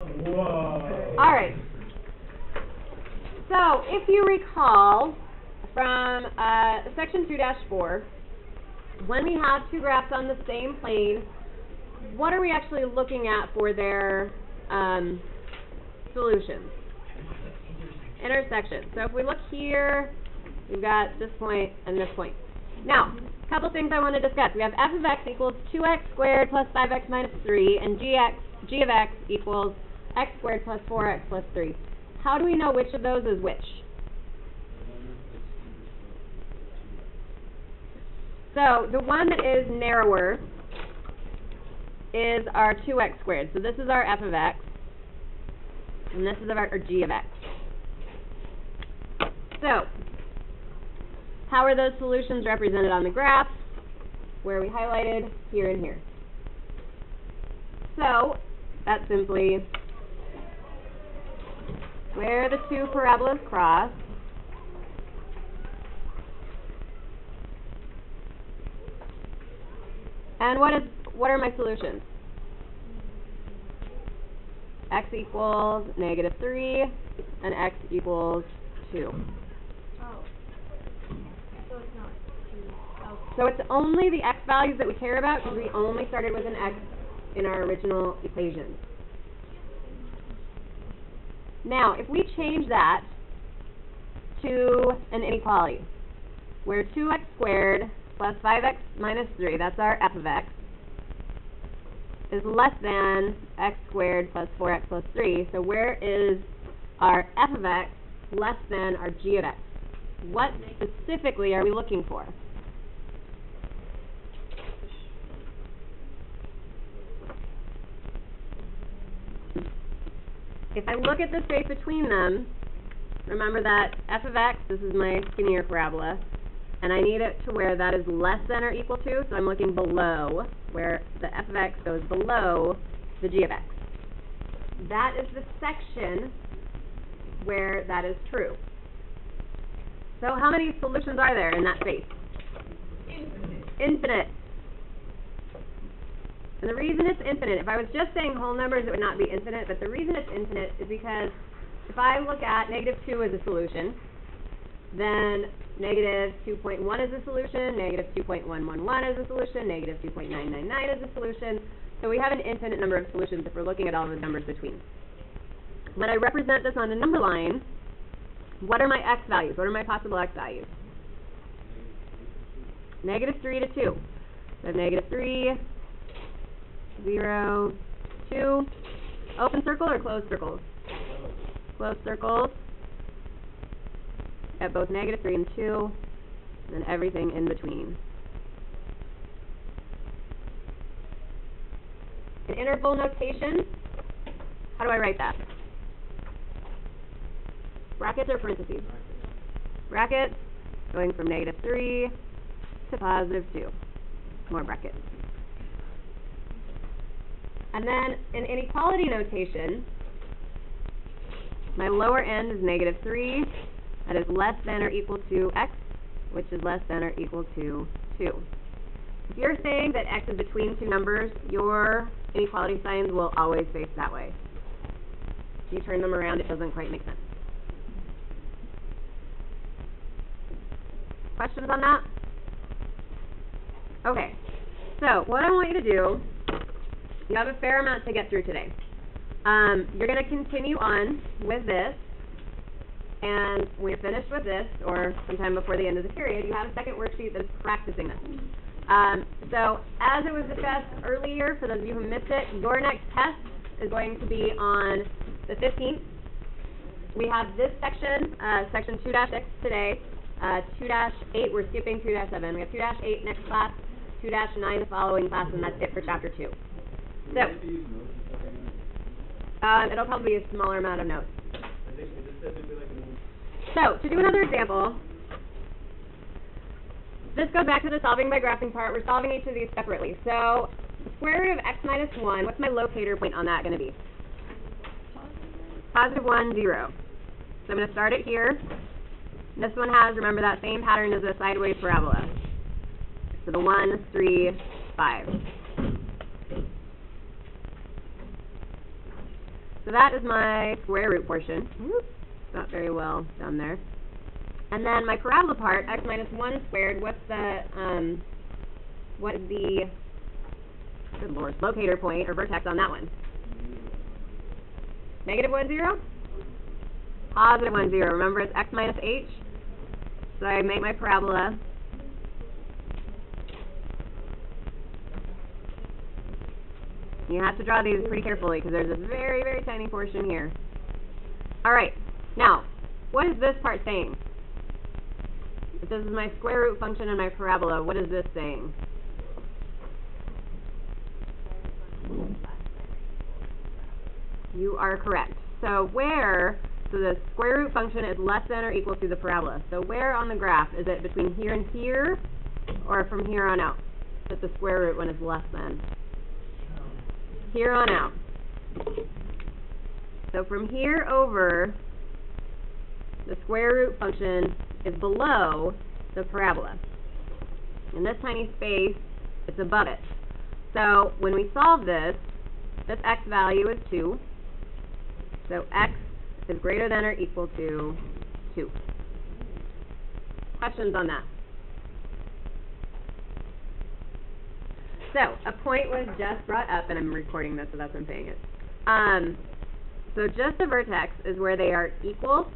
Whoa. All right. So, if you recall from section 2-4, when we have two graphs on the same plane, what are we actually looking at for their solutions? Intersection. So if we look here, we've got this point and this point. Now, a couple things I want to discuss. We have f of x equals 2x squared plus 5x minus 3, and g of x equals x squared plus 4x plus 3. How do we know which of those is which? So the one that is narrower is our 2x squared. So this is our f of x, and this is our g of x. So, how are those solutions represented on the graph, where we highlighted here and here? So, that's simply where the two parabolas cross, and what are my solutions? X equals -3, and x equals 2. So it's only the x values that we care about because we only started with an x in our original equation. Now, if we change that to an inequality, where 2x squared plus 5x minus 3, that's our f of x, is less than x squared plus 4x plus 3, so where is our f of x less than our g of x? What specifically are we looking for? If I look at the space between them, remember that f of x, this is my skinnier parabola, and I need it to where that is less than or equal to, so I'm looking below, where the f of x goes below the g of x. That is the section where that is true. So how many solutions are there in that space? Infinite. And the reason it's infinite, if I was just saying whole numbers, it would not be infinite, but the reason it's infinite is because if I look at -2 as a solution, then -2.1 is a solution, -2.111 is a solution, -2.999 is a solution. So we have an infinite number of solutions if we're looking at all the numbers between. When I represent this on a number line, what are my x values? What are my possible x values? -3 to 2. So -3, 0, 2. Open circle or closed circles? Closed circles at both -3 and 2, and everything in between. In interval notation, how do I write that? Brackets or parentheses? Brackets, going from -3 to +2. More brackets. And then in inequality notation, my lower end is -3. That is less than or equal to x, which is less than or equal to 2. If you're saying that x is between two numbers, your inequality signs will always face that way. If you turn them around, it doesn't quite make sense. Questions on that? Okay, so what I want you to do, you have a fair amount to get through today. You're going to continue on with this, and when you're finished with this, or sometime before the end of the period, you have a second worksheet that's practicing this. So as it was discussed earlier, for those of you who missed it, your next test is going to be on the 15th. We have this section, section 2-6 today, 2-8, we're skipping 2-7. We have 2-8 next class, 2-9 the following class, and that's it for chapter 2. So, it'll probably be a smaller amount of notes. So, to do another example, this goes back to the solving by graphing part. We're solving each of these separately. So, the square root of x minus 1, what's my locator point on that going to be? +1, 0. So I'm going to start it here. This one has, remember, that same pattern as a sideways parabola. So the 1, 3, 5. So that is my square root portion. Whoop, not very well done there. And then my parabola part, x minus 1 squared, what is the, good lord, locator point or vertex on that one? Negative 1, 0? Positive 1, 0. Remember, it's x minus h. So I make my parabola. You have to draw these pretty carefully because there's a very, very tiny portion here. All right. Now, what is this part saying? If this is my square root function and my parabola, what is this saying? You are correct. So the square root function is less than or equal to the parabola. So where on the graph? Is it between here and here, or from here on out that the square root one is less than? Here on out. So from here over, the square root function is below the parabola. In this tiny space, it's above it. So when we solve this x value is 2. So x is greater than or equal to 2. Questions on that? So a point was just brought up, and I'm recording this, so that's why I'm saying it. So just the vertex is where they are equal.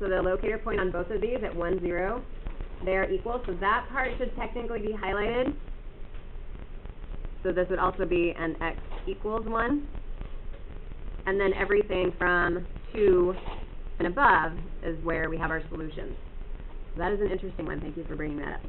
So the locator point on both of these at 1, 0, they are equal. So that part should technically be highlighted. So this would also be an x equals 1. And then everything from 2 and above is where we have our solutions. So that is an interesting one. Thank you for bringing that up.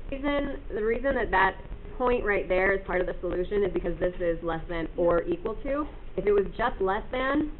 The reason that point right there is part of the solution is because this is less than or equal to. If it was just less than,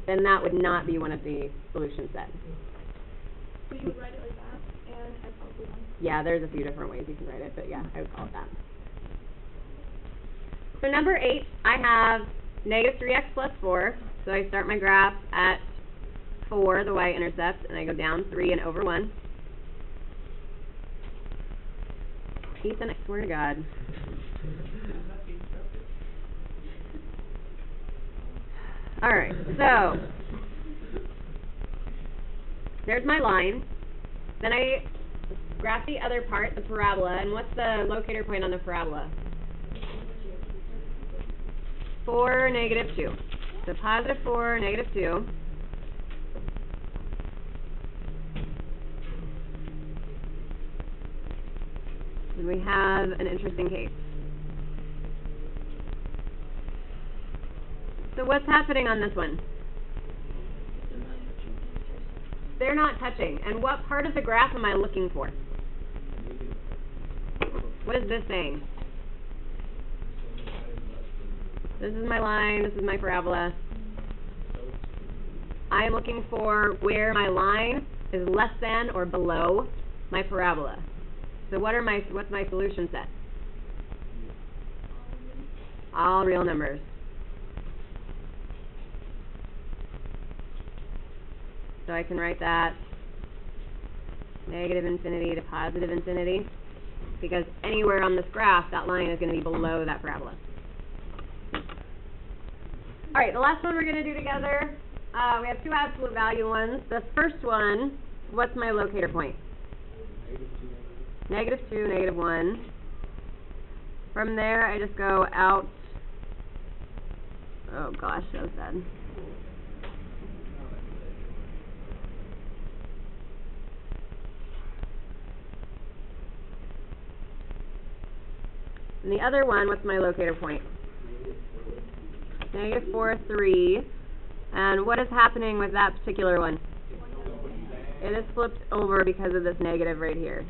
then that would not be one of the solution sets. So you would write it like that and x equals 1? Yeah, there's a few different ways you can write it, but yeah, I would call it that. So number 8, I have negative 3x plus 4. So I start my graph at 4, the y-intercept, and I go down 3 and over 1. Ethan, I swear to God. Alright, so there's my line. Then I graph the other part, the parabola, and what's the locator point on the parabola? 4, negative 2. So positive 4, negative 2. And we have an interesting case. So what's happening on this one? They're not touching. And what part of the graph am I looking for? What is this saying? This is my line, this is my parabola. I am looking for where my line is less than or below my parabola. So what's my solution set? All real numbers. So I can write that negative infinity to positive infinity, because anywhere on this graph, that line is going to be below that parabola. All right, the last one we're going to do together, we have two absolute value ones. The first one, what's my locator point? Negative 2, negative 1. From there, I just go out. Oh gosh, that was bad. And the other one, what's my locator point? Negative 4, 3. And what is happening with that particular one? It is flipped over because of this negative right here.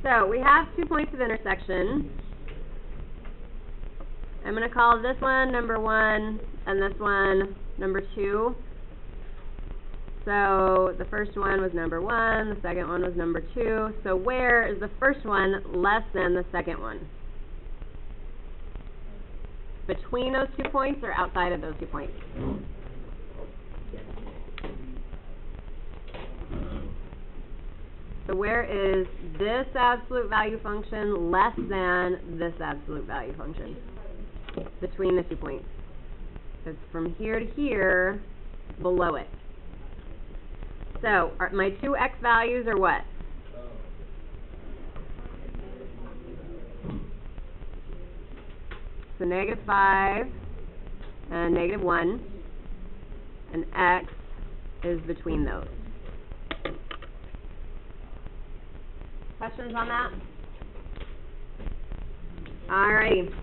So we have 2 points of intersection. I'm going to call this one number 1 and this one number 2. So the first one was number 1, the second one was number 2. So where is the first one less than the second one? Between those 2 points or outside of those 2 points? So where is this absolute value function less than this absolute value function? Between the 2 points. It's from here to here, below it. So, my two x values are what? So -5 and -1, and x is between those. Questions on that? Alrighty.